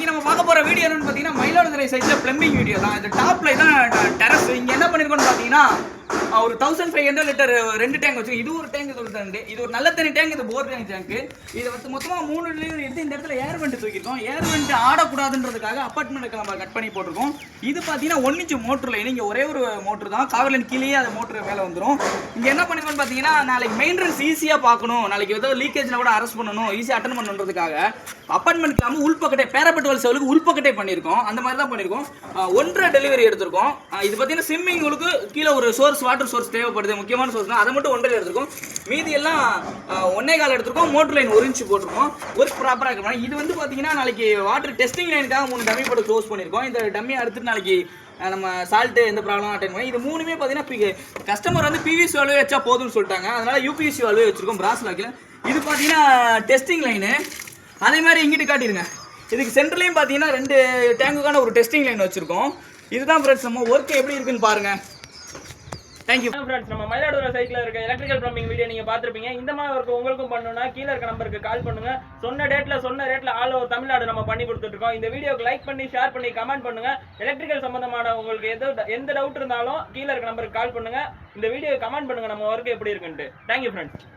இன்னைக்கு நம்ம பார்க்க போற வீடியோ என்னன்னு பாத்தீங்கன்னா மயிலாடுதுறை சைட்ல பிளம்பிங் வீடியோ தான். இந்த டாப்ல தான் டெரஸ். இங்க என்ன பண்ணிருக்கோம்னு பாத்தீங்கன்னா ஒரு 1500 லிட்டர் 2 டேங்க் வச்சு இது ஒரு டேங்க் இது ஒரு நல்ல தண்ணி டேங்க், இது போர் டேங்க். இது வந்து மொத்தமா 3 லிட்டர் எடுத்து இந்த இடத்துல ஏர் வெண்ட் தூக்கிருக்கோம். ஏர் வெண்ட் ஆடக்கூடாதுன்றதுக்காக அபார்ட்மெண்ட்டுக்கு நம்ம கட் பண்ணி போட்டிருக்கோம். இது பாத்தீங்கன்னா 1 இன்ச் மோட்டர் லைன். இங்க ஒரே ஒரு மோட்டர் தான், காவர் லைன் கீழே அந்த மோட்டர் மேல வந்துடும். இங்க என்ன பண்ணிருக்கோம்னு பாத்தீங்கன்னா நாளைக்கு மெயின்டெனன்ஸ் ஈஸியா பார்க்கணும், நாளைக்கு ஏதோ லீக்கேஜ்ல கூட அரெஸ்ட் பண்ணணும், ஈஸியா அட்டன் பண்ணணுன்றதுக்காக அபார்ட்மெண்ட்க்கு நம்ம உள்பக்கட்டே பேரப்பட்டுவல் செவலுக்கு உள்பக்கட்டே பண்ணிருக்கோம். அந்த மாதிரி தான் பண்ணிருக்கோம். 1.5 டெலிவரி எடுத்திருக்கோம். இது பாத்தீங்கன்னா ஸ்விம்மிங்களுக்கு கீழே ஒரு சோர்ஸ், வாட்டர் சோர்ஸ் தேவைப்படுது, முக்கியமான சோர்ஸ் தான். அதை மட்டும் 1.5 எடுத்திருக்கோம். மீதி எல்லாம் 1.25 எடுத்திருக்கோம். மோட்டர் லைன் 1 இன்ச் போட்டிருக்கோம். ஒர்க் ப்ராப்பரா இருக்கு. இது வந்து பாத்தீங்கன்னா நாளைக்கு வாட்டர் டெஸ்டிங் லைனுக்காக 3 டம்மி போட்டு க்ளோஸ் பண்ணிருக்கோம். இந்த டம்மியை அடுத்து நாளைக்கு நம்ம சால்ட்டு எந்த ப்ராப்ளம் அட்டென்ட் பண்ணி இது மூணுமே பார்த்தீங்கன்னா கஸ்டமர் வந்து பிவிசி வால்வே வச்சா போதும்னு சொல்லிட்டாங்க. அதனால யூபிஎஸ்சி வால்வே வச்சிருக்கோம் பிராஸ் லாக்கில். இது பார்த்தீங்கன்னா டெஸ்டிங் லைனு. அதே மாதிரி இங்கிட்டு காட்டிடுங்க. இதுக்கு சென்டர்லையும் பார்த்தீங்கன்னா 2 டேங்குக்கான ஒரு டெஸ்டிங் லைன் வச்சிருக்கோம். இதுதான் ஃப்ரெண்ட்ஸ் நம்ம ஒர்க் எப்படி இருக்குன்னு பாருங்க. Thank you friends. நம்ம மயிலாடுதுறை சைட்ல இருக்க எலக்ட்ரிக்கல் ப்ளம்பிங் வீடியோ நீங்க பாத்திருப்பீங்க. இந்த மாதிரி ஒர்க் உங்களுக்கும் பண்ணணும்னா கீழே இருக்க நம்பருக்கு கால் பண்ணுங்க. சொன்ன ரேட்ல ஆல் ஓவர் தமிழ்நாடு நம்ம பண்ணி கொடுத்துட்டு இருக்கோம். இந்த வீடியோக்கு லைக் பண்ணி ஷேர் பண்ணி கமெண்ட் பண்ணுங்க. எலக்ட்ரிக்கல் சம்பந்தமான உங்களுக்கு எந்த டவுட் இருந்தாலும் கீழே இருக்க நம்பருக்கு கால் பண்ணுங்க. இந்த வீடியோ கமெண்ட் பண்ணுங்க நம்ம ஒர்க் எப்படி இருக்குன்ட்டு. Thank you friends.